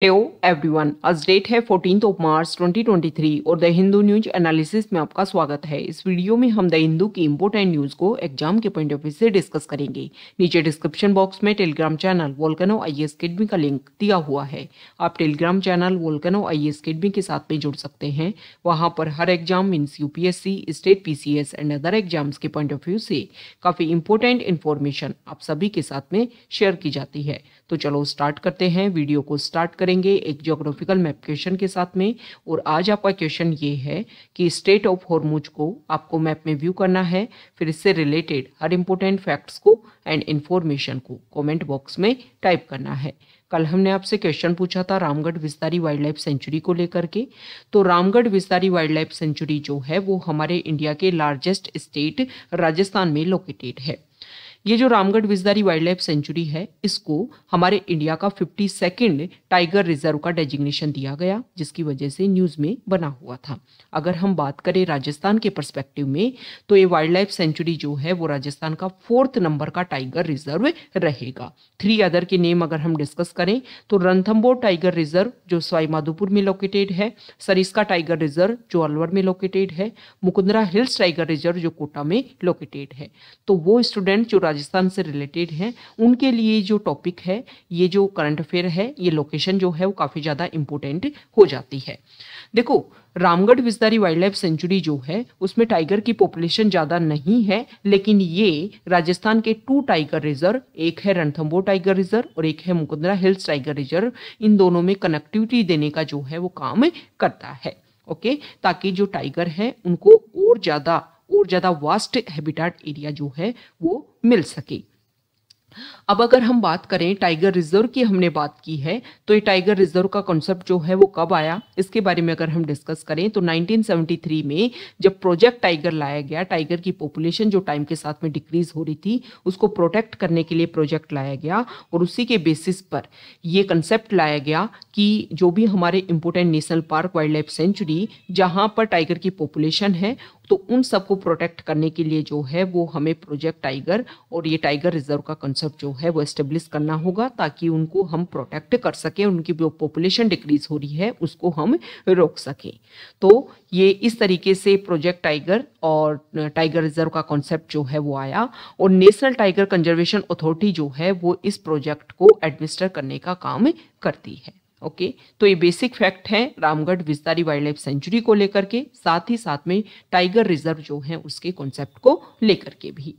Hello everyone, आज date है 14 मार्च 2023 और द हिंदू न्यूज एनालिसिस में आपका स्वागत है। इस वीडियो में हम द हिंदू की इंपोर्टेंट न्यूज को एग्जाम के पॉइंट ऑफ व्यू से डिस्कस करेंगे। नीचे डिस्क्रिप्शन बॉक्स में Telegram channel Volcano IAS Academy का लिंक दिया हुआ है। आप Telegram channel Volcano IAS Academy के साथ में जुड़ सकते हैं। वहाँ पर हर exam means UPSC, state PCS and other exams के पॉइंट ऑफ व्यू से काफ़ी इंपॉर्टेंट इन्फॉर्मेशन आप सभी के साथ में शेयर की जाती है। तो चलो स्टार्ट करते हैं। वीडियो को स्टार्ट करेंगे एक ज्योग्राफिकल मैप क्वेश्चन के साथ में। और आज आपका क्वेश्चन ये है कि स्ट्रेट ऑफ हॉर्मुज को आपको मैप में व्यू करना है, फिर इससे रिलेटेड हर इंपॉर्टेंट फैक्ट्स को एंड इन्फॉर्मेशन को कमेंट बॉक्स में टाइप करना है। कल हमने आपसे क्वेश्चन पूछा था रामगढ़ विस्तारी वाइल्ड लाइफ सेंचुरी को लेकर के। तो रामगढ़ विस्तारी वाइल्ड लाइफ सेंचुरी जो है वो हमारे इंडिया के लार्जेस्ट स्टेट राजस्थान में लोकेटेड है। ये जो रामगढ़ विस्तारी वाइल्ड लाइफ सेंचुरी है, इसको हमारे इंडिया का 52nd टाइगर रिजर्व का डेजिग्नेशन दिया गया, जिसकी वजह से न्यूज में बना हुआ था। अगर हम बात करें राजस्थान के पर्सपेक्टिव में, तो ये वाइल्ड लाइफ सेंचुरी जो है वो राजस्थान का 4th नंबर का टाइगर रिजर्व रहेगा। 3 अदर के नेम अगर हम डिस्कस करें तो रणथंबोर टाइगर रिजर्व जो सवाई माधोपुर में लोकेटेड है, सरिस्का टाइगर रिजर्व जो अलवर में लोकेटेड है, मुकुंदरा हिल्स टाइगर रिजर्व जो कोटा में लोकेटेड है। तो वो स्टूडेंट जो राजस्थान से रिलेटेड हैं उनके लिए जो टॉपिक है, ये जो करंट अफेयर है, ये लोकेशन जो है वो काफ़ी ज़्यादा इंपॉर्टेंट हो जाती है। देखो, रामगढ़ विस्तारी वाइल्ड लाइफ सेंचुरी जो है उसमें टाइगर की पॉपुलेशन ज़्यादा नहीं है, लेकिन ये राजस्थान के 2 टाइगर रिजर्व, एक है रणथंबोर टाइगर रिजर्व और एक है मुकुंदरा हिल्स टाइगर रिजर्व, इन दोनों में कनेक्टिविटी देने का जो है वो काम करता है। ओके, ताकि जो टाइगर है उनको और ज़्यादा वास्ट हैबिटेट एरिया जो है वो मिल सके। अब अगर हम बात करें टाइगर रिजर्व की, हमने बात की है, तो ये टाइगर रिजर्व का कॉन्सेप्ट जो है वो कब आया, इसके बारे में अगर हम डिस्कस करें तो 1973 में जब प्रोजेक्ट टाइगर लाया गया। टाइगर की पॉपुलेशन जो टाइम के साथ में डिक्रीज हो रही थी, उसको प्रोटेक्ट करने के लिए प्रोजेक्ट लाया गया और उसी के बेसिस पर ये कंसेप्ट लाया गया कि जो भी हमारे important national park, wild life sanctuary जहाँ पर टाइगर की पॉपुलेशन है, तो उन सबको प्रोटेक्ट करने के लिए जो है वो हमें प्रोजेक्ट टाइगर और ये टाइगर रिजर्व का कंसेप्ट जो है वो एस्टेब्लिश करना होगा, ताकि उनको हम प्रोटेक्ट कर सकें, उनकी जो पॉपुलेशन डिक्रीज हो रही है उसको हम रोक सकें। तो ये इस तरीके से प्रोजेक्ट टाइगर और टाइगर रिजर्व का कॉन्सेप्ट जो है वो आया और नेशनल टाइगर कंजर्वेशन अथॉरिटी जो है वो इस प्रोजेक्ट को एडमिनिस्टर करने का काम करती है। ओके, तो ये बेसिक फैक्ट है रामगढ़ विस्तारी वाइल्ड लाइफ सेंचुरी को लेकर के, साथ ही साथ में टाइगर रिजर्व जो है उसके कॉन्सेप्ट को लेकर के भी।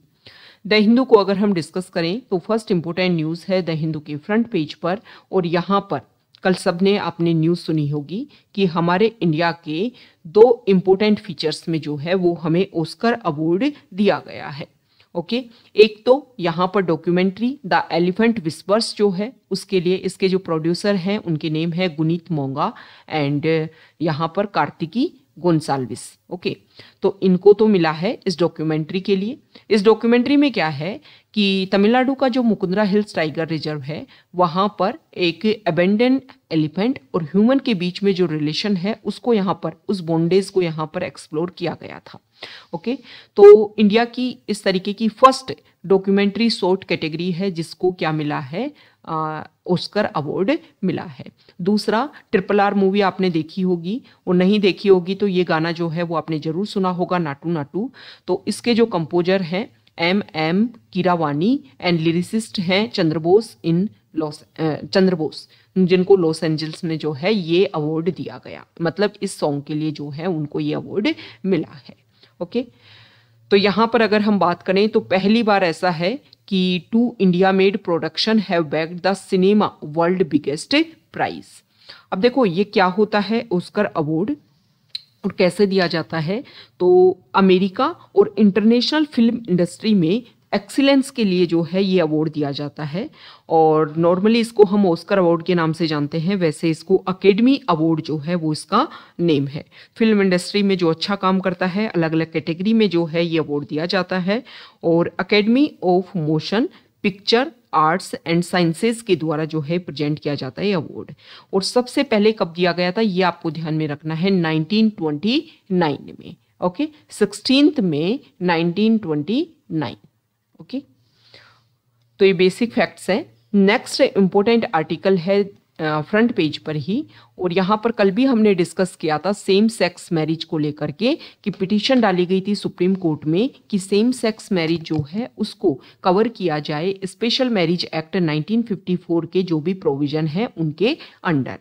द हिंदू को अगर हम डिस्कस करें तो फर्स्ट इंपोर्टेंट न्यूज़ है द हिंदू के फ्रंट पेज पर, और यहाँ पर कल सबने आपने न्यूज़ सुनी होगी कि हमारे इंडिया के 2 इंपोर्टेंट फीचर्स में जो है वो हमें ऑस्कर अवार्ड दिया गया है। ओके, एक तो यहाँ पर डॉक्यूमेंट्री द एलिफेंट विस्पर्स जो है उसके लिए इसके जो प्रोड्यूसर हैं उनके नेम है गुनीत मोंगा एंड यहाँ पर कार्तिकी गोंसाल्विस। ओके, तो इनको तो मिला है इस डॉक्यूमेंट्री के लिए। इस डॉक्यूमेंट्री में क्या है कि तमिलनाडु का जो मुकुंदरा हिल्स टाइगर रिजर्व है, वहाँ पर एक अबेंडन एलिफेंट और ह्यूमन के बीच में जो रिलेशन है उसको यहाँ पर, उस बॉन्डेज को यहाँ पर एक्सप्लोर किया गया था। ओके, तो इंडिया की इस तरीके की फर्स्ट डॉक्यूमेंट्री शॉर्ट कैटेगरी है जिसको क्या मिला है, ऑस्कर अवार्ड मिला है। दूसरा, RRR मूवी आपने देखी होगी और नहीं देखी होगी तो ये गाना जो है वो आपने जरूर सुना होगा, नाटू नाटू। तो इसके जो कंपोजर हैं M कीरावानी एंड लिरिसिस्ट हैं चंद्रबोस, जिनको लॉस एंजल्स में जो है ये अवार्ड दिया गया, मतलब इस सॉन्ग के लिए जो है उनको ये अवार्ड मिला है। ओके, तो यहाँ पर अगर हम बात करें तो पहली बार ऐसा है कि 2 India made production have bagged the cinema world biggest prize. अब देखो ये क्या होता है ऑस्कर अवार्ड और कैसे दिया जाता है, तो अमेरिका और इंटरनेशनल फिल्म इंडस्ट्री में एक्सीलेंस के लिए जो है ये अवार्ड दिया जाता है। और नॉर्मली इसको हम ऑस्कर अवार्ड के नाम से जानते हैं, वैसे इसको अकेडमी अवार्ड जो है वो इसका नेम है। फिल्म इंडस्ट्री में जो अच्छा काम करता है अलग अलग कैटेगरी में जो है ये अवार्ड दिया जाता है, और academy of motion picture arts and sciences के द्वारा जो है प्रेजेंट किया जाता है अवार्ड। और सबसे पहले कब दिया गया था ये आपको ध्यान में रखना है, 1929 में। ओके, 16 मई 1929। ओके, तो ये बेसिक फैक्ट्स हैं। नेक्स्ट इंपॉर्टेंट आर्टिकल है फ्रंट पेज पर ही। और यहाँ पर कल भी हमने डिस्कस किया था सेम सेक्स मैरिज को लेकर के कि पिटीशन डाली गई थी सुप्रीम कोर्ट में कि सेम सेक्स मैरिज जो है उसको कवर किया जाए स्पेशल मैरिज एक्ट 1954 के जो भी प्रोविजन है उनके अंडर।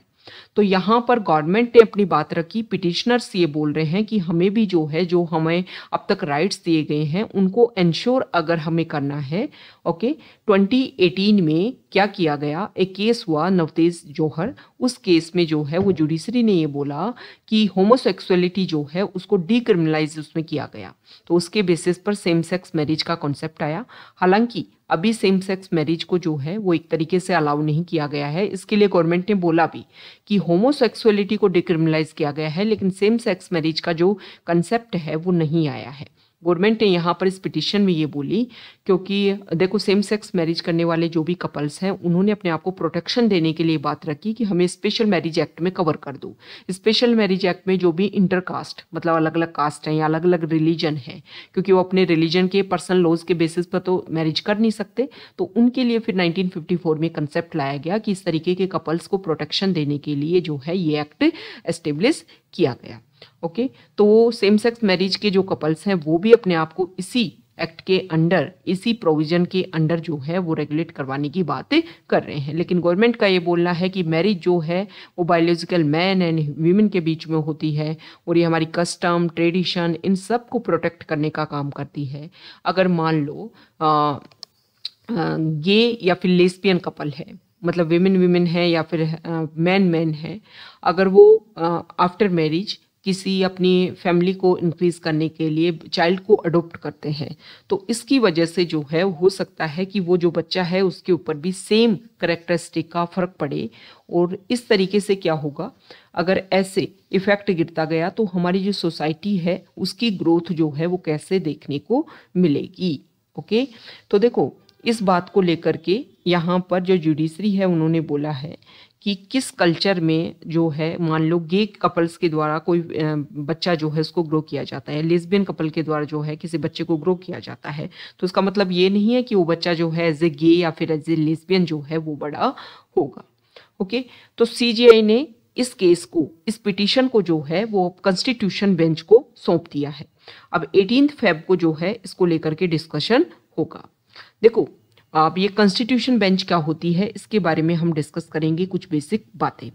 तो यहाँ पर गवर्नमेंट ने अपनी बात रखी, पिटिशनर्स ये बोल रहे हैं कि हमें भी जो है जो हमें अब तक राइट्स दिए गए हैं उनको इंश्योर अगर हमें करना है। ओके 2018 में क्या किया गया, एक केस हुआ नवतेज जौहर, उस केस में जो है वो जुडिशरी ने ये बोला कि होमोसेक्सुअलिटी जो है उसको डीक्रिमिनलाइज उसमें किया गया, तो उसके बेसिस पर सेम सेक्स मैरिज का कॉन्सेप्ट आया। हालांकि अभी सेम सेक्स मैरिज को जो है वो एक तरीके से अलाउ नहीं किया गया है, इसके लिए गवर्नमेंट ने बोला भी कि होमोसेक्सुअलिटी को डिक्रिमिनलाइज किया गया है लेकिन सेम सेक्स मैरिज का जो कंसेप्ट है वो नहीं आया है। गवर्नमेंट ने यहाँ पर इस पिटीशन में ये बोली क्योंकि देखो सेम सेक्स मैरिज करने वाले जो भी कपल्स हैं उन्होंने अपने आप को प्रोटेक्शन देने के लिए बात रखी कि हमें स्पेशल मैरिज एक्ट में कवर कर दो। स्पेशल मैरिज एक्ट में जो भी इंटरकास्ट मतलब अलग अलग कास्ट हैं या अलग अलग रिलीजन है, क्योंकि वो अपने रिलीजन के पर्सनल लॉज के बेसिस पर तो मैरिज कर नहीं सकते, तो उनके लिए फिर 1954 में कंसेप्ट लाया गया कि इस तरीके के कपल्स को प्रोटेक्शन देने के लिए जो है ये एक्ट एस्टेब्लिश किया गया। ओके तो सेम सेक्स मैरिज के जो कपल्स हैं वो भी अपने आप को इसी एक्ट के अंडर, इसी प्रोविजन के अंडर जो है वो रेगुलेट करवाने की बात कर रहे हैं। लेकिन गवर्नमेंट का ये बोलना है कि मैरिज जो है वो बायोलॉजिकल मैन एंड वीमेन के बीच में होती है और ये हमारी कस्टम ट्रेडिशन इन सब को प्रोटेक्ट करने का काम करती है। अगर मान लो गे या फिर लेस्बियन कपल है, मतलब विमेन है या फिर मैन है, अगर वो आफ्टर मैरिज किसी अपनी फैमिली को इंक्रीज करने के लिए चाइल्ड को अडॉप्ट करते हैं तो इसकी वजह से जो है हो सकता है कि वो जो बच्चा है उसके ऊपर भी सेम कैरेक्टरिस्टिक का फर्क पड़े। और इस तरीके से क्या होगा, अगर ऐसे इफेक्ट गिरता गया तो हमारी जो सोसाइटी है उसकी ग्रोथ जो है वो कैसे देखने को मिलेगी। ओके तो देखो इस बात को लेकर के यहाँ पर जो जुडिशरी है उन्होंने बोला है कि किस कल्चर में जो है मान लो गे कपल्स के द्वारा कोई बच्चा जो है उसको ग्रो किया जाता है, लेस्बियन कपल के द्वारा जो है किसी बच्चे को ग्रो किया जाता है, तो इसका मतलब ये नहीं है कि वो बच्चा जो है एज ए गे या फिर एज ए लेस्बियन जो है वो बड़ा होगा। ओके तो सीजीआई ने इस केस को, इस पिटीशन को जो है वो कॉन्स्टिट्यूशन बेंच को सौंप दिया है। अब 18 फेब को जो है इसको लेकर के डिस्कशन होगा। देखो अब ये कॉन्स्टिट्यूशन बेंच क्या होती है इसके बारे में हम डिस्कस करेंगे कुछ बेसिक बातें।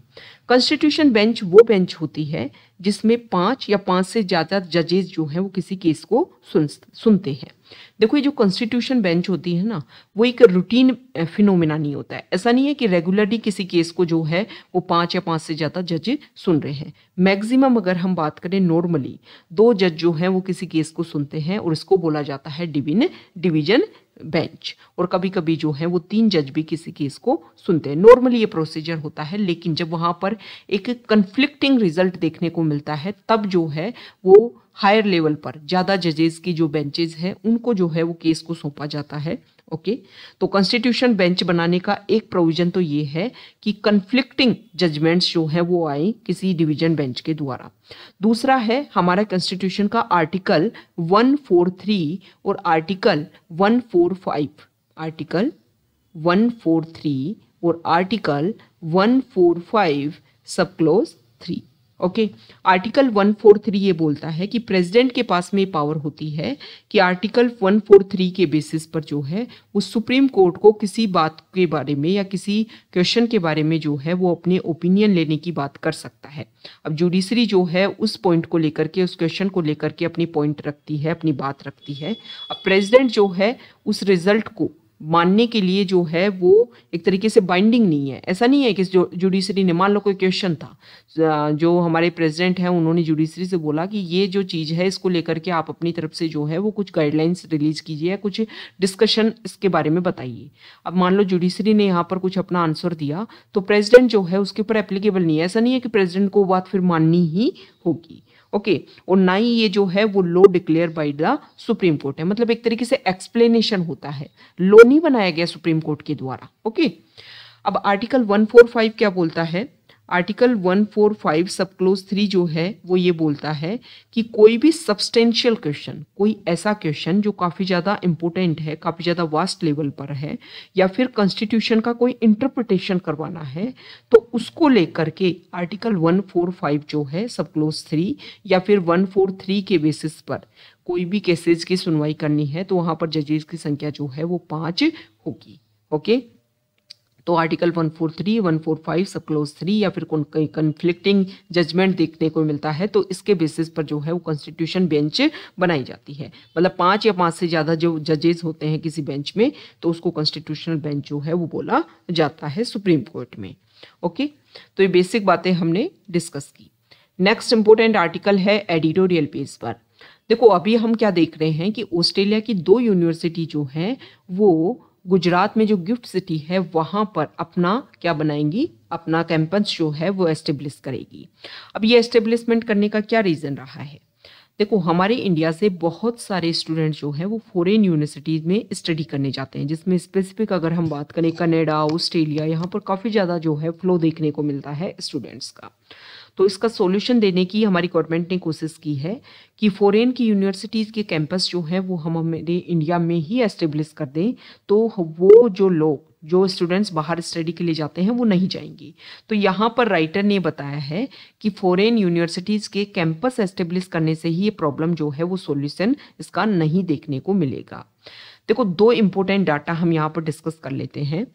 कॉन्स्टिट्यूशन बेंच वो बेंच होती है जिसमें 5 या 5 से ज़्यादा जजेस जो हैं वो किसी केस को सुनते हैं। देखो ये जो कॉन्स्टिट्यूशन बेंच होती है ना वो एक रूटीन फिनोमिना नहीं होता है, ऐसा नहीं है कि रेगुलरली किसी केस को जो है वो 5 या 5 से ज़्यादा जज सुन रहे हैं। मैक्सिमम अगर हम बात करें नॉर्मली 2 जज जो हैं वो किसी केस को सुनते हैं और इसको बोला जाता है डिवीजन बेंच। और कभी कभी जो है वो 3 जज भी किसी केस को सुनते हैं। नॉर्मली ये प्रोसीजर होता है, लेकिन जब वहाँ पर एक कन्फ्लिक्टिंग रिजल्ट देखने को मिलता है तब जो है वो हायर लेवल पर ज़्यादा जजेस की जो बेंचेस हैं उनको जो है वो केस को सौंपा जाता है। ओके तो कॉन्स्टिट्यूशन बेंच बनाने का एक प्रोविजन तो ये है कि कन्फ्लिक्टिंग जजमेंट्स जो है वो आए किसी डिवीजन बेंच के द्वारा। दूसरा है हमारा कॉन्स्टिट्यूशन का आर्टिकल 143 और आर्टिकल 145, आर्टिकल 143 और आर्टिकल 145 सब क्लोज 3। ओके आर्टिकल 143 ये बोलता है कि प्रेसिडेंट के पास में पावर होती है कि आर्टिकल 143 के बेसिस पर जो है वो सुप्रीम कोर्ट को किसी बात के बारे में या किसी क्वेश्चन के बारे में जो है वो अपने ओपिनियन लेने की बात कर सकता है। अब जुडिशरी जो है उस पॉइंट को लेकर के, उस क्वेश्चन को लेकर के अपनी पॉइंट रखती है, अपनी बात रखती है। अब प्रेसिडेंट जो है उस रिजल्ट को मानने के लिए जो है वो एक तरीके से बाइंडिंग नहीं है। ऐसा नहीं है कि जो जुडिशरी ने, मान लो कोई क्वेश्चन था जो हमारे प्रेसिडेंट हैं उन्होंने जुडिशरी से बोला कि ये जो चीज़ है इसको लेकर के आप अपनी तरफ से जो है वो कुछ गाइडलाइंस रिलीज कीजिए, कुछ डिस्कशन इसके बारे में बताइए। अब मान लो जुडिशरी ने यहाँ पर कुछ अपना आंसर दिया तो प्रेसिडेंट जो है उसके ऊपर एप्लीकेबल नहीं है। ऐसा नहीं है कि प्रेसिडेंट को बात फिर माननी ही होगी। ओके और ना ही ये जो है वो law declare by the supreme court है, मतलब एक तरीके से एक्सप्लेनेशन होता है, लॉ नहीं बनाया गया सुप्रीम कोर्ट के द्वारा। ओके अब आर्टिकल 145 क्या बोलता है, आर्टिकल 145 सब क्लोज 3 जो है वो ये बोलता है कि कोई भी सब्सटेंशियल क्वेश्चन, कोई ऐसा क्वेश्चन जो काफ़ी ज़्यादा इंपॉर्टेंट है, काफ़ी ज़्यादा वास्ट लेवल पर है, या फिर कॉन्स्टिट्यूशन का कोई इंटरप्रिटेशन करवाना है, तो उसको लेकर के आर्टिकल 145 जो है सब क्लोज 3 या फिर 143 के बेसिस पर कोई भी केसेस की सुनवाई करनी है तो वहाँ पर जजेस की संख्या जो है वो 5 होगी। ओके, तो आर्टिकल 143, 145 सब क्लोज 3 या फिर कोई कन्फ्लिक्टिंग जजमेंट देखने को मिलता है तो इसके बेसिस पर जो है वो कॉन्स्टिट्यूशन बेंच बनाई जाती है। मतलब 5 या 5 से ज़्यादा जो जजेस होते हैं किसी बेंच में तो उसको कॉन्स्टिट्यूशनल बेंच जो है वो बोला जाता है सुप्रीम कोर्ट में। ओके, तो ये बेसिक बातें हमने डिस्कस की। नेक्स्ट इंपॉर्टेंट आर्टिकल है एडिटोरियल पेज पर। देखो अभी हम क्या देख रहे हैं कि ऑस्ट्रेलिया की 2 यूनिवर्सिटी जो हैं वो गुजरात में जो गिफ्ट सिटी है वहाँ पर अपना क्या बनाएंगी, अपना कैंपस जो है वो एस्टेब्लिश करेगी। अब ये एस्टेब्लिशमेंट करने का क्या रीज़न रहा है? देखो हमारे इंडिया से बहुत सारे स्टूडेंट जो हैं वो फॉरेन यूनिवर्सिटीज़ में स्टडी करने जाते हैं, जिसमें स्पेसिफिक अगर हम बात करें कनाडा, ऑस्ट्रेलिया, यहाँ पर काफ़ी ज़्यादा जो है फ्लो देखने को मिलता है स्टूडेंट्स का। तो इसका सॉल्यूशन देने की हमारी गवर्नमेंट ने कोशिश की है कि फॉरेन की यूनिवर्सिटीज़ के कैंपस जो हैं वो हम हमारे इंडिया में ही एस्टेब्लिश कर दें, तो वो जो स्टूडेंट्स बाहर स्टडी के लिए जाते हैं वो नहीं जाएंगी। तो यहाँ पर राइटर ने बताया है कि फॉरेन यूनिवर्सिटीज़ के कैंपस एस्टेब्लिश करने से ही ये प्रॉब्लम जो है वो सॉल्यूशन इसका नहीं देखने को मिलेगा। देखो 2 इम्पोर्टेंट डाटा हम यहाँ पर डिस्कस कर लेते हैं।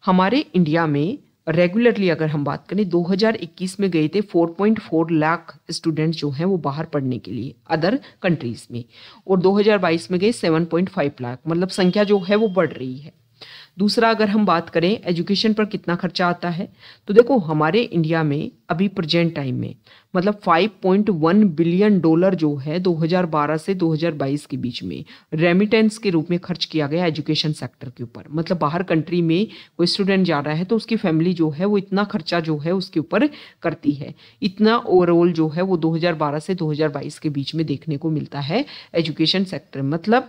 हमारे इंडिया में रेगुलरली अगर हम बात करें 2021 में गए थे 4.4 लाख स्टूडेंट्स जो हैं वो बाहर पढ़ने के लिए अदर कंट्रीज़ में, और 2022 में गए 7.5 लाख, मतलब संख्या जो है वो बढ़ रही है। दूसरा अगर हम बात करें एजुकेशन पर कितना खर्चा आता है, तो देखो हमारे इंडिया में अभी प्रेजेंट टाइम में मतलब $5.1 बिलियन जो है 2012 से 2022 के बीच में रेमिटेंस के रूप में खर्च किया गया एजुकेशन सेक्टर के ऊपर। मतलब बाहर कंट्री में कोई स्टूडेंट जा रहा है तो उसकी फैमिली जो है वो इतना खर्चा जो है उसके ऊपर करती है। इतना ओवरऑल जो है वो 2012 से 2022 के बीच में देखने को मिलता है एजुकेशन सेक्टर। मतलब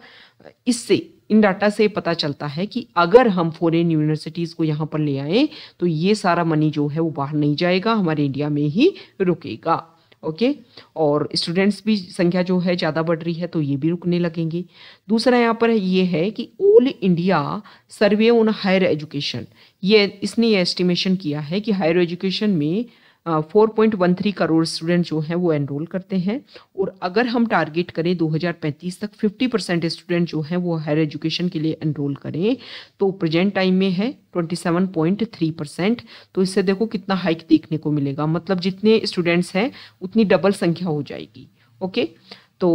इससे इन डाटा से पता चलता है कि अगर हम फॉरेन यूनिवर्सिटीज़ को यहाँ पर ले आए तो ये सारा मनी जो है वो बाहर नहीं जाएगा, हमारे इंडिया में ही रुकेगा। ओके, और स्टूडेंट्स भी संख्या जो है ज़्यादा बढ़ रही है तो ये भी रुकने लगेंगे। दूसरा यहाँ पर ये है कि all India survey on higher education, इसने ये एस्टिमेशन किया है कि हायर एजुकेशन में 4.13 करोड़ स्टूडेंट जो हैं वो एनरोल करते हैं, और अगर हम टारगेट करें 2035 तक 50% स्टूडेंट जो हैं वो हायर एजुकेशन के लिए एनरोल करें तो प्रेजेंट टाइम में है 27.3%। तो इससे देखो कितना हाइक देखने को मिलेगा, मतलब जितने स्टूडेंट्स हैं उतनी डबल संख्या हो जाएगी। ओके, तो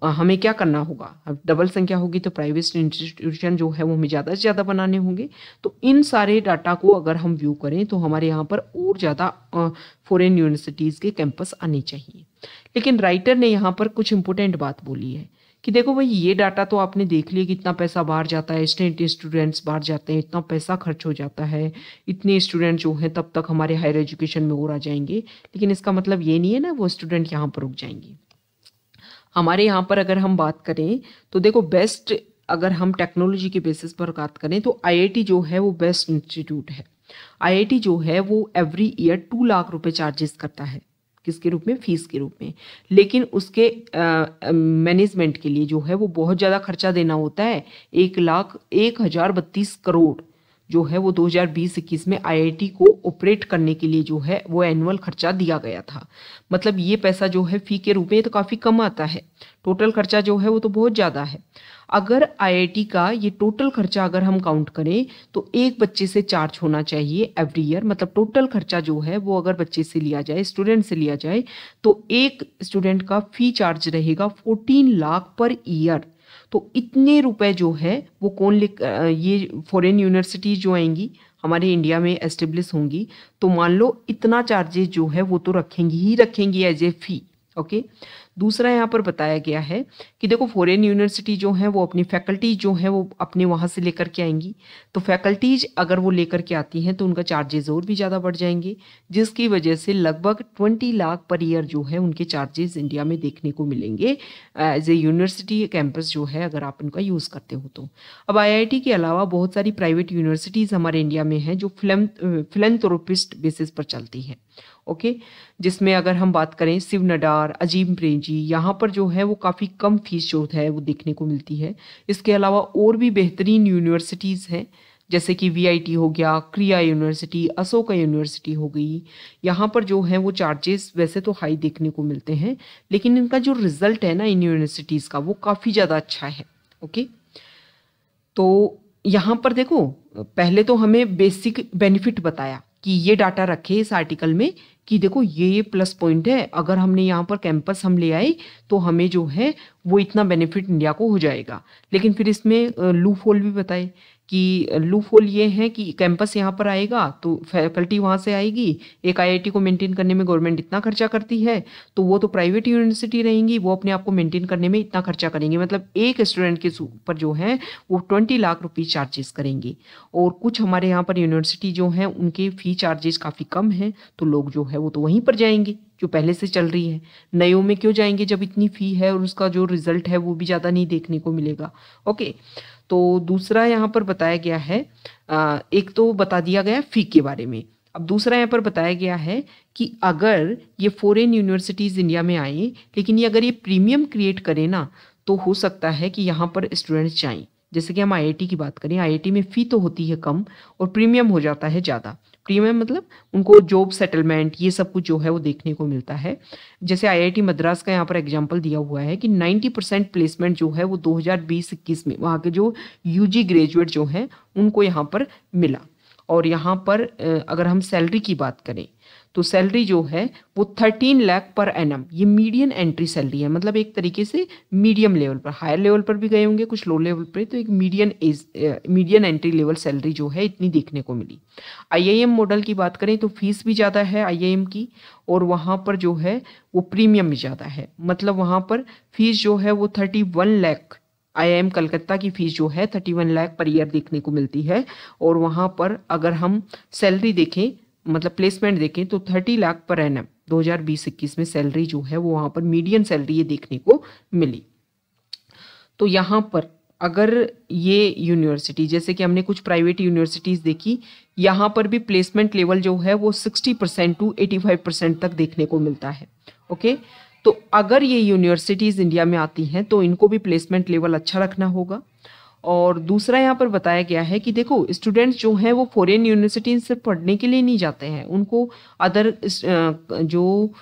हमें क्या करना होगा, अब डबल संख्या होगी तो प्राइवेट इंस्टीट्यूशन जो है वो हमें ज़्यादा से ज़्यादा बनाने होंगे। तो इन सारे डाटा को अगर हम व्यू करें तो हमारे यहाँ पर और ज़्यादा फॉरेन यूनिवर्सिटीज़ के कैंपस आने चाहिए। लेकिन राइटर ने यहाँ पर कुछ इंपॉर्टेंट बात बोली है कि देखो भाई ये डाटा तो आपने देख लिया कि इतना पैसा बाहर जाता है, स्टूडेंट्स बाहर जाते हैं, इतना पैसा खर्च हो जाता है, इतने स्टूडेंट जो हैं तब तक हमारे हायर एजुकेशन में और आ जाएंगे, लेकिन इसका मतलब ये नहीं है ना वो स्टूडेंट यहाँ पर रुक जाएंगे। हमारे यहाँ पर अगर हम बात करें तो देखो बेस्ट, अगर हम टेक्नोलॉजी के बेसिस पर बात करें तो आईआईटी जो है वो बेस्ट इंस्टीट्यूट है। आईआईटी जो है वो एवरी ईयर 2 लाख रुपए चार्जेस करता है, किसके रूप में, फीस के रूप में। लेकिन उसके मैनेजमेंट के लिए जो है वो बहुत ज़्यादा खर्चा देना होता है। 1,01,032 करोड़ जो है वो 2020-21 में आईआईटी को ऑपरेट करने के लिए जो है वो एनुअल खर्चा दिया गया था। मतलब ये पैसा जो है फी के रूप में तो काफ़ी कम आता है, टोटल खर्चा जो है वो तो बहुत ज़्यादा है। अगर आईआईटी का ये टोटल खर्चा अगर हम काउंट करें तो एक बच्चे से चार्ज होना चाहिए एवरी ईयर। मतलब टोटल खर्चा जो है वो अगर बच्चे से लिया जाए, स्टूडेंट से लिया जाए, तो एक स्टूडेंट का फी चार्ज रहेगा 14 लाख पर ईयर। तो इतने रुपए जो है वो ये फॉरेन यूनिवर्सिटीज जो आएंगी हमारे इंडिया में एस्टेब्लिश होंगी तो मान लो इतना चार्जेस जो है वो तो रखेंगी ही रखेंगी एज ए फी। ओके, दूसरा यहाँ पर बताया गया है कि देखो फॉरेन यूनिवर्सिटी जो है वो अपनी फैकल्टीज जो है वो अपने वहाँ से लेकर के आएंगी। तो फैकल्टीज अगर वो लेकर के आती हैं तो उनका चार्जेस और भी ज़्यादा बढ़ जाएंगे, जिसकी वजह से लगभग 20 लाख पर ईयर जो है उनके चार्जेस इंडिया में देखने को मिलेंगे एज ए यूनिवर्सिटी कैंपस जो है, अगर आप उनका यूज़ करते हो तो। अब IIT के अलावा बहुत सारी प्राइवेट यूनिवर्सिटीज़ हमारे इंडिया में हैं जो फिलैंथ्रोपिस्ट बेसिस पर चलती हैं। ओके, जिसमें अगर हम बात करें शिव नडार, अजीम प्रेमजी, यहाँ पर जो है वो काफ़ी कम फीस जो है वो देखने को मिलती है। इसके अलावा और भी बेहतरीन यूनिवर्सिटीज़ हैं जैसे कि VIT हो गया, क्रिया यूनिवर्सिटी, अशोका यूनिवर्सिटी हो गई। यहाँ पर जो है वो चार्जेस वैसे तो हाई देखने को मिलते हैं, लेकिन इनका जो रिजल्ट है ना इन यूनिवर्सिटीज़ का वो काफ़ी ज़्यादा अच्छा है। ओके, तो यहाँ पर देखो पहले तो हमें बेसिक बेनिफिट बताया कि ये डाटा रखे इस आर्टिकल में कि देखो ये प्लस पॉइंट है, अगर हमने यहाँ पर कैंपस हम ले आए तो हमें जो है वो इतना बेनिफिट इंडिया को हो जाएगा। लेकिन फिर इसमें लूप होल भी बताए कि लूप होल ये है कि कैंपस यहाँ पर आएगा तो फैकल्टी वहाँ से आएगी। एक IIT को मेंटेन करने में गवर्नमेंट इतना खर्चा करती है, तो वो तो प्राइवेट यूनिवर्सिटी रहेंगी, वो अपने आप को मेंटेन करने में इतना खर्चा करेंगे, मतलब एक स्टूडेंट के ऊपर जो है वो 20 लाख रुपीज़ चार्जेस करेंगे। और कुछ हमारे यहाँ पर यूनिवर्सिटी जो हैं उनके फ़ी चार्जेस काफ़ी कम हैं, तो लोग जो है वो तो वहीं पर जाएंगे जो पहले से चल रही है। नयों में क्यों जाएंगे जब इतनी फ़ी है और उसका जो रिजल्ट है वो भी ज़्यादा नहीं देखने को मिलेगा। ओके, तो दूसरा यहाँ पर बताया गया है, एक तो बता दिया गया फ़ी के बारे में। अब दूसरा यहाँ पर बताया गया है कि अगर ये फॉरेन यूनिवर्सिटीज़ इंडिया में आए, लेकिन ये अगर ये प्रीमियम क्रिएट करें ना, तो हो सकता है कि यहाँ पर स्टूडेंट्स जाएँ। जैसे कि हम IIT की बात करें, IIT में फ़ी तो होती है कम और प्रीमियम हो जाता है ज़्यादा। प्रीमियम मतलब उनको जॉब सेटलमेंट ये सब कुछ जो है वो देखने को मिलता है। जैसे IIT मद्रास का यहाँ पर एग्जांपल दिया हुआ है कि 90% प्लेसमेंट जो है वो 2020-21 में वहाँ के जो UG ग्रेजुएट जो हैं उनको यहाँ पर मिला। और यहाँ पर अगर हम सैलरी की बात करें तो सैलरी जो है वो 13 लाख पर एनम, ये मीडियन एंट्री सैलरी है, मतलब एक तरीके से मीडियम लेवल पर, हायर लेवल पर भी गए होंगे कुछ लो लेवल पर, तो एक मीडियन एंट्री लेवल सैलरी जो है इतनी देखने को मिली। IIM मॉडल की बात करें तो फीस भी ज़्यादा है IIM की, और वहाँ पर जो है वो प्रीमियम भी ज़्यादा है, मतलब वहाँ पर फीस जो है वो 31 लाख, IIM कलकत्ता की फ़ीस जो है 31 लाख पर ईयर देखने को मिलती है। और वहाँ पर अगर हम सैलरी देखें, मतलब प्लेसमेंट देखें, तो 30 लाख पर एनम 2020-21 में सैलरी जो है वो वहाँ पर मीडियन सैलरी ये देखने को मिली। तो यहाँ पर अगर ये यूनिवर्सिटी, जैसे कि हमने कुछ प्राइवेट यूनिवर्सिटीज़ देखी, यहाँ पर भी प्लेसमेंट लेवल जो है वो 60% टू 85% तक देखने को मिलता है। ओके, तो अगर ये यूनिवर्सिटीज़ इंडिया में आती हैं तो इनको भी प्लेसमेंट लेवल अच्छा रखना होगा। और दूसरा यहाँ पर बताया गया है कि देखो स्टूडेंट्स जो हैं वो फॉरेन यूनिवर्सिटी से पढ़ने के लिए नहीं जाते हैं, उनको अदर जो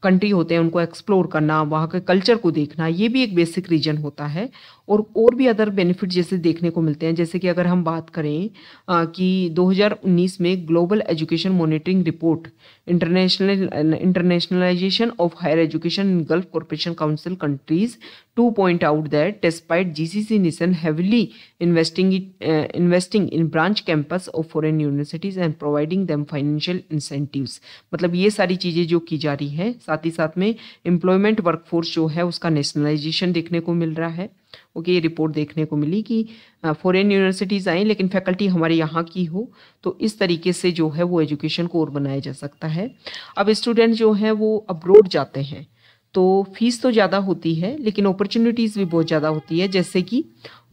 कंट्री होते हैं उनको एक्सप्लोर करना, वहाँ के कल्चर को देखना, ये भी एक बेसिक रीजन होता है। और भी अदर बेनिफिट जैसे देखने को मिलते हैं, जैसे कि अगर हम बात करें कि 2019 में global education monitoring report internationalization of higher education in Gulf corporation council countries to point out that despite GCC nation heavily investing in branch campus of foreign universities and providing them financial incentives, मतलब ये सारी चीज़ें जो की जा रही है, साथ ही साथ में एम्प्लॉयमेंट वर्कफोर्स जो है उसका नेशनलाइजेशन देखने को मिल रहा है। ओके, ये रिपोर्ट देखने को मिली कि फॉरेन यूनिवर्सिटीज़ आई लेकिन फैकल्टी हमारे यहाँ की हो, तो इस तरीके से जो है वो एजुकेशन को और बनाया जा सकता है। अब स्टूडेंट जो है वो अब्रोड जाते हैं तो फीस तो ज़्यादा होती है लेकिन अपॉर्चुनिटीज़ भी बहुत ज़्यादा होती है। जैसे कि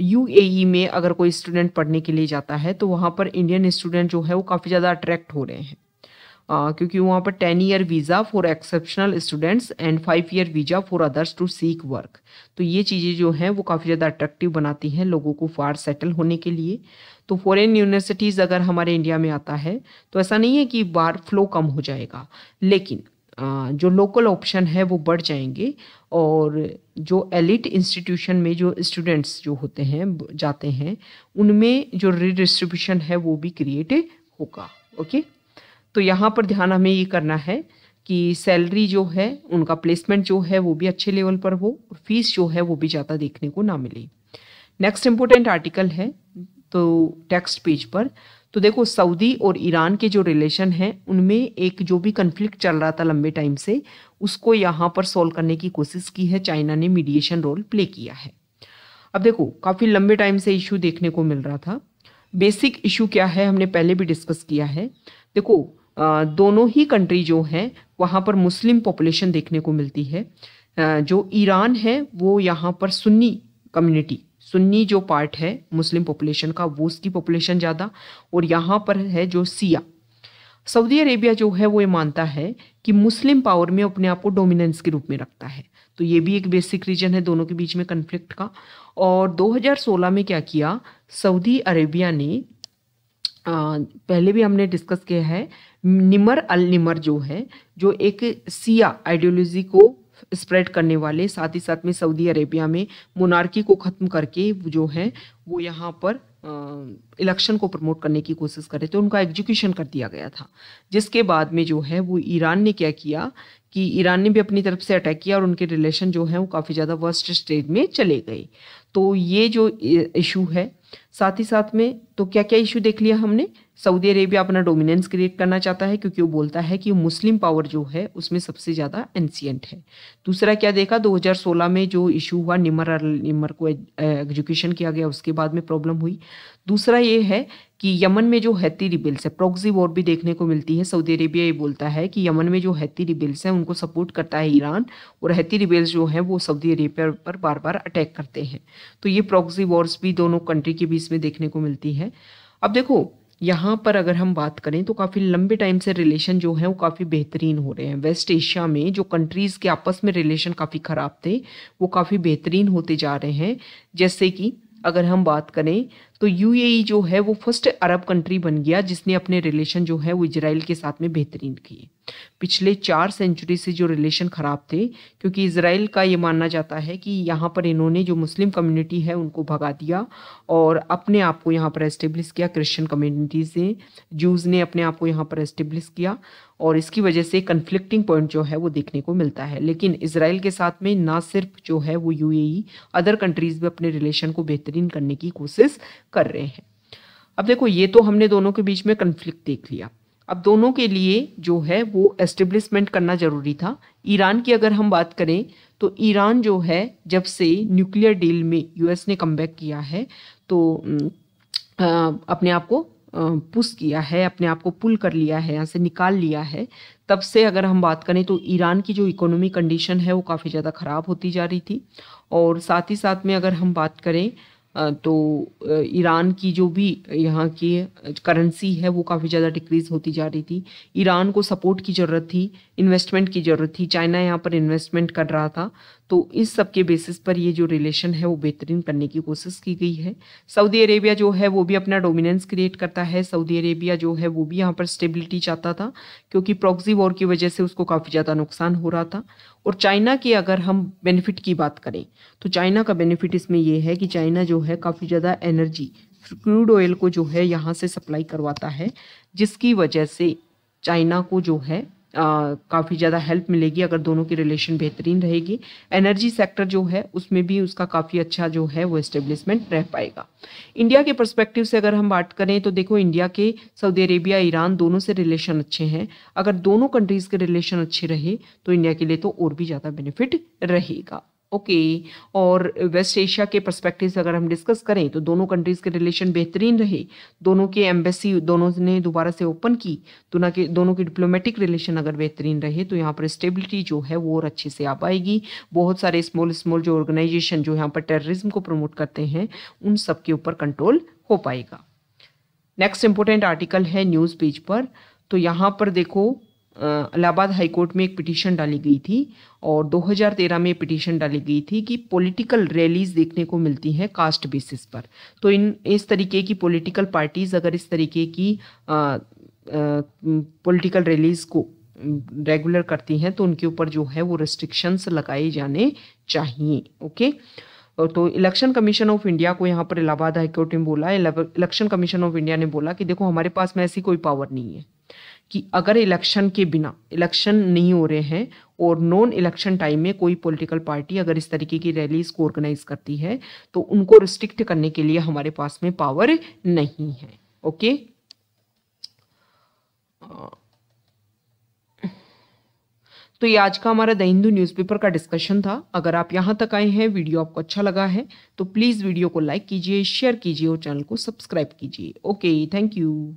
UAE में अगर कोई स्टूडेंट पढ़ने के लिए जाता है तो वहाँ पर इंडियन स्टूडेंट जो है वो काफ़ी ज़्यादा अट्रैक्ट हो रहे हैं, क्योंकि वहाँ पर 10 year visa for exceptional students and 5 year visa for others to seek work, तो ये चीज़ें जो हैं वो काफ़ी ज़्यादा अट्रैक्टिव बनाती हैं लोगों को फार सेटल होने के लिए। तो फॉरेन यूनिवर्सिटीज़ अगर हमारे इंडिया में आता है तो ऐसा नहीं है कि बाहर फ्लो कम हो जाएगा, लेकिन जो लोकल ऑप्शन है वो बढ़ जाएंगे, और जो एलिट इंस्टीट्यूशन में जो स्टूडेंट्स जो होते हैं जाते हैं उनमें जो रीडिस्ट्रीब्यूशन है वो भी क्रिएट होगा। ओके, तो यहाँ पर ध्यान हमें ये करना है कि सैलरी जो है उनका प्लेसमेंट जो है वो भी अच्छे लेवल पर हो, फीस जो है वो भी ज़्यादा देखने को ना मिले। नेक्स्ट इम्पोर्टेंट आर्टिकल है तो टेक्स्ट पेज पर, तो देखो सऊदी और ईरान के जो रिलेशन है उनमें एक जो भी कन्फ्लिक्ट चल रहा था लंबे टाइम से, उसको यहाँ पर सॉल्व करने की कोशिश की है, चाइना ने मीडिएशन रोल प्ले किया है। अब देखो काफ़ी लंबे टाइम से इशू देखने को मिल रहा था। बेसिक इशू क्या है हमने पहले भी डिस्कस किया है। देखो दोनों ही कंट्री जो हैं वहाँ पर मुस्लिम पॉपुलेशन देखने को मिलती है। जो ईरान है वो यहाँ पर सुन्नी कम्युनिटी, सुन्नी जो पार्ट है मुस्लिम पॉपुलेशन का, वो उसकी पॉपुलेशन ज़्यादा, और यहाँ पर है जो सिया। सऊदी अरेबिया जो है वो ये मानता है कि मुस्लिम पावर में अपने आप को डोमिनेंस के रूप में रखता है। तो ये भी एक बेसिक रीजन है दोनों के बीच में कन्फ्लिक्ट का। और 2016 में क्या किया सऊदी अरेबिया ने, पहले भी हमने डिस्कस किया है, निमर अल निमर जो है, जो एक सिया आइडियोलॉजी को स्प्रेड करने वाले, साथ ही साथ में सऊदी अरेबिया में मोनार्की को ख़त्म करके जो है वो यहाँ पर इलेक्शन को प्रमोट करने की कोशिश कर रहे थे, उनका एग्जीक्यूशन कर दिया गया था। जिसके बाद में जो है वो ईरान ने क्या किया कि ईरान ने भी अपनी तरफ से अटैक किया और उनके रिलेशन जो है वो काफ़ी ज़्यादा वर्स्ट स्टेज में चले गए। तो ये जो इशू है, साथ ही साथ में तो क्या क्या इशू देख लिया हमने। सऊदी अरेबिया अपना डोमिनेंस क्रिएट करना चाहता है क्योंकि वो बोलता है कि मुस्लिम पावर जो है उसमें सबसे ज़्यादा एंशिएंट है। दूसरा क्या देखा, 2016 में जो इशू हुआ निमर को एग्जीक्यूशन किया गया, उसके बाद में प्रॉब्लम हुई। दूसरा ये है कि यमन में जो हैती रिबेल्स है, प्रॉक्सी वॉर भी देखने को मिलती है। सऊदी अरेबिया ये बोलता है कि यमन में जो हैती रिबेल्स हैं उनको सपोर्ट करता है ईरान, और हैती रिबेल्स जो हैं वो सऊदी अरेबिया पर बार बार अटैक करते हैं। तो ये प्रॉक्सी वॉर्स भी दोनों कंट्री के बीच में देखने को मिलती है। अब देखो यहाँ पर अगर हम बात करें तो काफ़ी लंबे टाइम से रिलेशन जो है वो काफ़ी बेहतरीन हो रहे हैं। वेस्ट एशिया में जो कंट्रीज़ के आपस में रिलेशन काफ़ी ख़राब थे वो काफ़ी बेहतरीन होते जा रहे हैं। जैसे कि अगर हम बात करें तो यूएई जो है वो फर्स्ट अरब कंट्री बन गया जिसने अपने रिलेशन जो है वो इजराइल के साथ में बेहतरीन किए। पिछले 4 सेंचुरी से जो रिलेशन ख़राब थे, क्योंकि इजराइल का ये मानना जाता है कि यहाँ पर इन्होंने जो मुस्लिम कम्युनिटी है उनको भगा दिया और अपने आप को यहाँ पर एस्टेब्लिश किया। क्रिश्चियन कम्युनिटी से जूज़ ने अपने आप को यहाँ पर एस्टेब्लिश किया और इसकी वजह से कन्फ्लिक्टिंग पॉइंट जो है वो देखने को मिलता है। लेकिन इजराइल के साथ में ना सिर्फ जो है वो यूएई, अदर कंट्रीज़ भी अपने रिलेशन को बेहतरीन करने की कोशिश कर रहे हैं। अब देखो ये तो हमने दोनों के बीच में कन्फ्लिक्ट देख लिया। अब दोनों के लिए जो है वो एस्टेब्लिशमेंट करना ज़रूरी था। ईरान की अगर हम बात करें तो ईरान जो है जब से न्यूक्लियर डील में यूएस ने कमबैक किया है तो अपने आप को पुश किया है, अपने आप को पुल कर लिया है, यहाँ से निकाल लिया है। तब से अगर हम बात करें तो ईरान की जो इकोनॉमी कंडीशन है वो काफ़ी ज़्यादा ख़राब होती जा रही थी। और साथ ही साथ में अगर हम बात करें तो ईरान की जो भी यहाँ की करेंसी है वो काफ़ी ज़्यादा डिक्रीज़ होती जा रही थी। ईरान को सपोर्ट की ज़रूरत थी, इन्वेस्टमेंट की ज़रूरत थी, चाइना यहाँ पर इन्वेस्टमेंट कर रहा था। तो इस सब के बेसिस पर ये जो रिलेशन है वो बेहतरीन करने की कोशिश की गई है। सऊदी अरेबिया जो है वो भी अपना डोमिनेंस क्रिएट करता है। सऊदी अरेबिया जो है वो भी यहाँ पर स्टेबिलिटी चाहता था क्योंकि प्रॉक्सी वॉर की वजह से उसको काफ़ी ज़्यादा नुकसान हो रहा था। और चाइना की अगर हम बेनिफिट की बात करें तो चाइना का बेनिफिट इसमें यह है कि चाइना जो है काफ़ी ज़्यादा एनर्जी, क्रूड ऑयल को जो है यहाँ से सप्लाई करवाता है, जिसकी वजह से चाइना को जो है काफ़ी ज़्यादा हेल्प मिलेगी अगर दोनों की रिलेशन बेहतरीन रहेगी। एनर्जी सेक्टर जो है उसमें भी उसका काफ़ी अच्छा जो है वो एस्टेब्लिशमेंट रह पाएगा। इंडिया के पर्सपेक्टिव से अगर हम बात करें तो देखो इंडिया के सऊदी अरेबिया, ईरान दोनों से रिलेशन अच्छे हैं। अगर दोनों कंट्रीज़ के रिलेशन अच्छे रहे तो इंडिया के लिए तो और भी ज़्यादा बेनिफिट रहेगा। ओके और वेस्ट एशिया के पर्सपेक्टिव से अगर हम डिस्कस करें तो दोनों कंट्रीज़ के रिलेशन बेहतरीन रहे, दोनों के एम्बेसी दोनों ने दोबारा से ओपन की, दोनों की डिप्लोमेटिक रिलेशन अगर बेहतरीन रहे तो यहाँ पर स्टेबिलिटी जो है वो और अच्छे से आ पाएगी। बहुत सारे स्मॉल जो ऑर्गेनाइजेशन जो यहाँ पर टेररिज्म को प्रमोट करते हैं उन सब के ऊपर कंट्रोल हो पाएगा। नेक्स्ट इंपॉर्टेंट आर्टिकल है न्यूज़ पेज पर। तो यहाँ पर देखो इलाहाबाद हाईकोर्ट में एक पिटीशन डाली गई थी और 2013 में पिटीशन डाली गई थी कि पॉलिटिकल रैलीज देखने को मिलती हैं कास्ट बेसिस पर। तो इस तरीके की पॉलिटिकल पार्टीज अगर इस तरीके की पॉलिटिकल रैलीज को रेगुलर करती हैं तो उनके ऊपर जो है वो रिस्ट्रिक्शंस लगाए जाने चाहिए। ओके तो इलेक्शन कमीशन ऑफ इंडिया को यहाँ पर इलाहाबाद हाईकोर्ट ने बोला, इलेक्शन कमीशन ऑफ इंडिया ने बोला कि देखो हमारे पास में ऐसी कोई पावर नहीं है कि अगर इलेक्शन के बिना, इलेक्शन नहीं हो रहे हैं और नॉन इलेक्शन टाइम में कोई पॉलिटिकल पार्टी अगर इस तरीके की रैलीज को ऑर्गेनाइज करती है तो उनको रिस्ट्रिक्ट करने के लिए हमारे पास में पावर नहीं है। ओके तो ये आज का हमारा द हिंदू न्यूज़पेपर का डिस्कशन था। अगर आप यहाँ तक आए हैं, वीडियो आपको अच्छा लगा है तो प्लीज़ वीडियो को लाइक कीजिए, शेयर कीजिए और चैनल को सब्सक्राइब कीजिए। Okay, thank you.